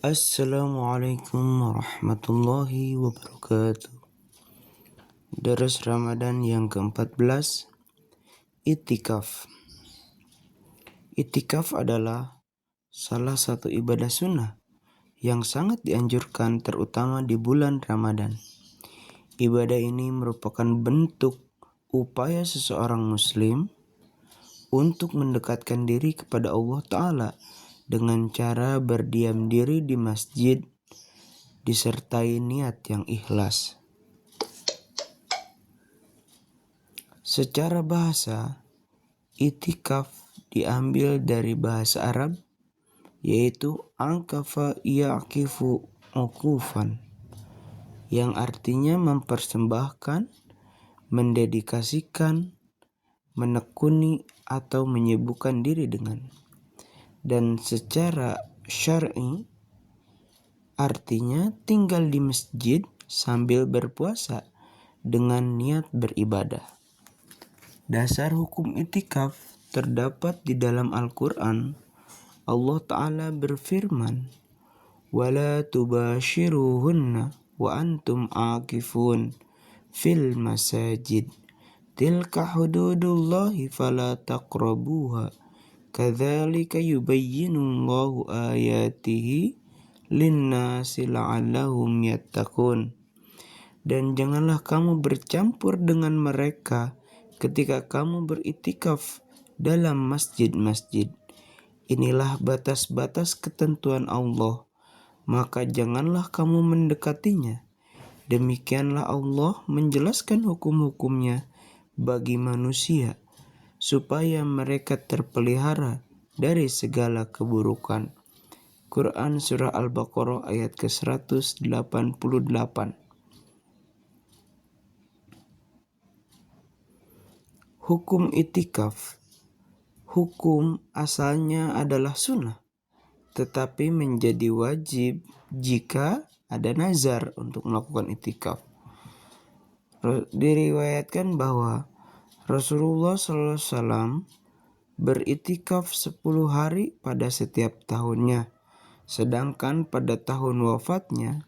Assalamualaikum warahmatullahi wabarakatuh. Daras Ramadan yang ke-14, I'tikaf. I'tikaf adalah salah satu ibadah sunnah yang sangat dianjurkan terutama di bulan Ramadan. Ibadah ini merupakan bentuk upaya seseorang muslim untuk mendekatkan diri kepada Allah Ta'ala dengan cara berdiam diri di masjid disertai niat yang ikhlas. Secara bahasa, i'tikaf diambil dari bahasa Arab yaitu angkafa ya'kifu uqufan, yang artinya mempersembahkan, mendedikasikan, menekuni atau menyibukkan diri dengan. Dan secara syar'i artinya tinggal di masjid sambil berpuasa dengan niat beribadah. Dasar hukum i'tikaf terdapat di dalam Al-Quran. Allah Ta'ala berfirman, "Wala tubashiruhunna wa antum aqifun fil masajid. Tilka hududullahi fala taqrabuha. Kadzalika yubayyinullahu ayatihi linnasi la'allahum yattaqun." Dan janganlah kamu bercampur dengan mereka ketika kamu beriktikaf dalam masjid-masjid. Inilah batas-batas ketentuan Allah, maka janganlah kamu mendekatinya. Demikianlah Allah menjelaskan hukum-hukumnya bagi manusia, supaya mereka terpelihara dari segala keburukan. Quran Surah Al-Baqarah ayat ke-188. Hukum i'tikaf. Hukum asalnya adalah sunnah, tetapi menjadi wajib jika ada nazar untuk melakukan i'tikaf. Diriwayatkan bahwa Rasulullah SAW beriktikaf 10 hari pada setiap tahunnya, sedangkan pada tahun wafatnya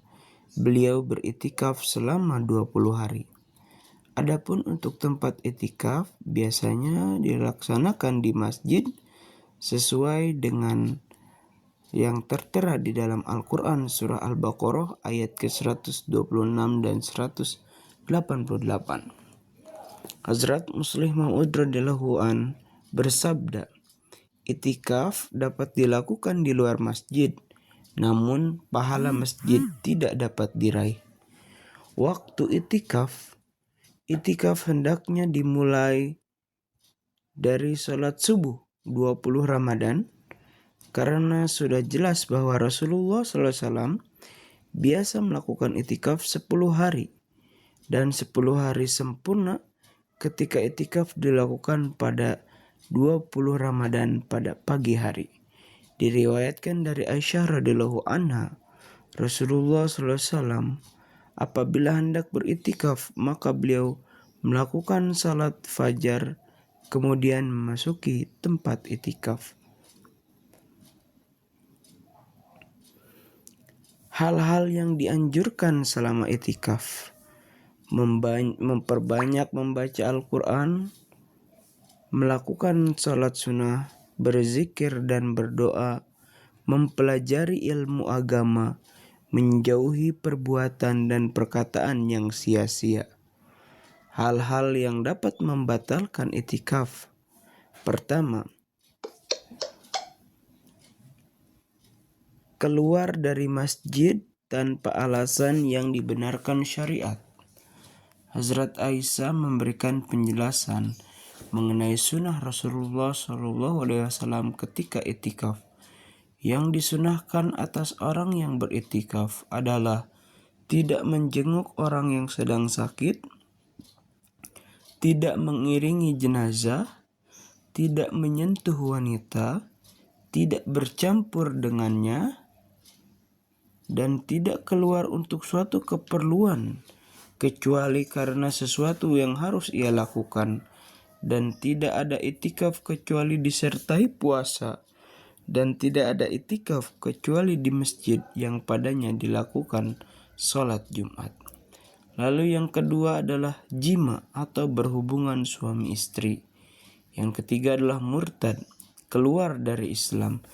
beliau beriktikaf selama 20 hari. Adapun untuk tempat i'tikaf biasanya dilaksanakan di masjid sesuai dengan yang tertera di dalam Al-Quran Surah Al-Baqarah ayat ke-126 dan 188. Hazrat Muslih Maud radhiyallahu an bersabda, "I'tikaf dapat dilakukan di luar masjid, namun pahala masjid tidak dapat diraih." Waktu i'tikaf hendaknya dimulai dari sholat subuh 20 Ramadan, karena sudah jelas bahwa Rasulullah SAW biasa melakukan i'tikaf 10 hari dan 10 hari sempurna ketika i'tikaf dilakukan pada 20 Ramadan pada pagi hari. Diriwayatkan dari Aisyah radhiyallahu anha, Rasulullah SAW apabila hendak beriktikaf maka beliau melakukan salat fajar kemudian memasuki tempat i'tikaf. Hal-hal yang dianjurkan selama i'tikaf: memperbanyak membaca Al-Quran, melakukan salat sunnah, berzikir dan berdoa, mempelajari ilmu agama, menjauhi perbuatan dan perkataan yang sia-sia. Hal-hal yang dapat membatalkan i'tikaf: pertama, keluar dari masjid tanpa alasan yang dibenarkan syariat. Hazrat Aisyah memberikan penjelasan mengenai sunnah Rasulullah SAW ketika i'tikaf. Yang disunahkan atas orang yang beriktikaf adalah tidak menjenguk orang yang sedang sakit, tidak mengiringi jenazah, tidak menyentuh wanita, tidak bercampur dengannya, dan tidak keluar untuk suatu keperluan kecuali karena sesuatu yang harus ia lakukan, dan tidak ada i'tikaf kecuali disertai puasa dan tidak ada itikaf kecuali di masjid yang padanya dilakukan sholat Jumat. Lalu yang kedua adalah jima atau berhubungan suami istri. Yang ketiga adalah murtad, keluar dari Islam.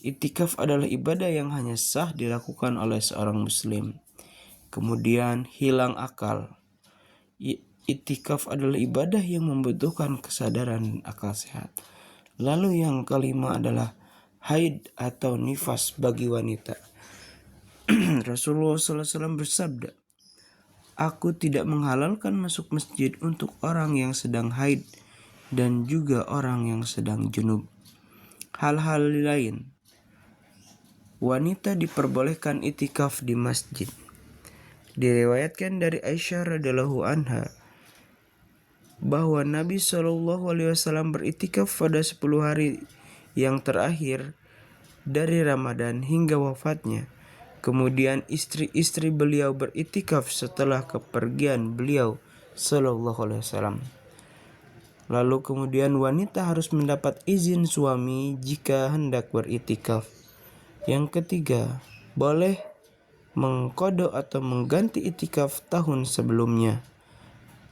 Itikaf adalah ibadah yang hanya sah dilakukan oleh seorang muslim. Kemudian hilang akal. Itikaf adalah ibadah yang membutuhkan kesadaran dan akal sehat. Lalu yang kelima adalah haid atau nifas bagi wanita. Rasulullah SAW bersabda, "Aku tidak menghalalkan masuk masjid untuk orang yang sedang haid dan juga orang yang sedang junub." Hal-hal lain, wanita diperbolehkan itikaf di masjid. Diriwayatkan dari Aisyah radhiyallahu anha bahwa Nabi SAW beritikaf pada 10 hari yang terakhir dari Ramadan hingga wafatnya. Kemudian istri-istri beliau beritikaf setelah kepergian beliau SAW. Lalu kemudian wanita harus mendapat izin suami jika hendak beritikaf. Yang ketiga, boleh mengqadha atau mengganti itikaf tahun sebelumnya.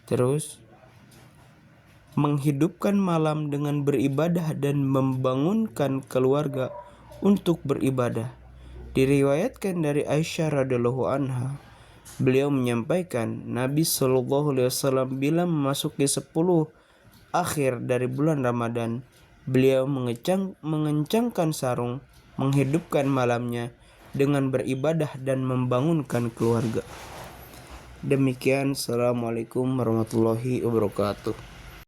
Terus, menghidupkan malam dengan beribadah dan membangunkan keluarga untuk beribadah. Diriwayatkan dari Aisyah radhiyallahu anha, beliau menyampaikan Nabi SAW bila memasuki 10 akhir dari bulan Ramadan, beliau mengencangkan sarung, menghidupkan malamnya dengan beribadah dan membangunkan keluarga. Demikian, Assalamualaikum warahmatullahi wabarakatuh.